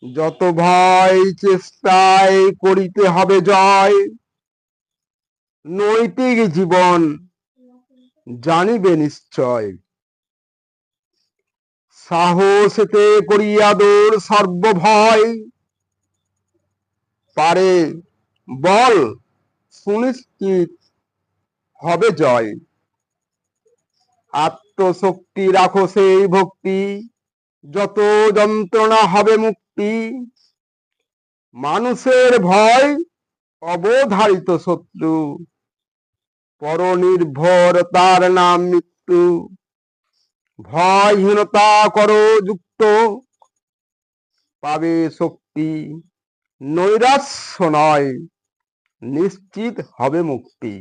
যত ভয় চেষ্টায় করিতে হবে জয়, নৈতিক জীবন জানিবে নিশ্চয়। সাহসেতে করিয়া দূর সর্বভয়, পারে বল সুনিশ্চিত হবে জয়। আত্মশক্তি রাখো সেই ভক্তি, যত যন্ত্রণা হবে মুক্তি। মানুষের ভয় অবধারিত শত্রু, পরনির্ভর তার নাম মৃত্যু। ভয়হীনতা করো যুক্ত, পাবে শক্তি। নৈরাশ্য নয়, নিশ্চিত হবে মুক্তি।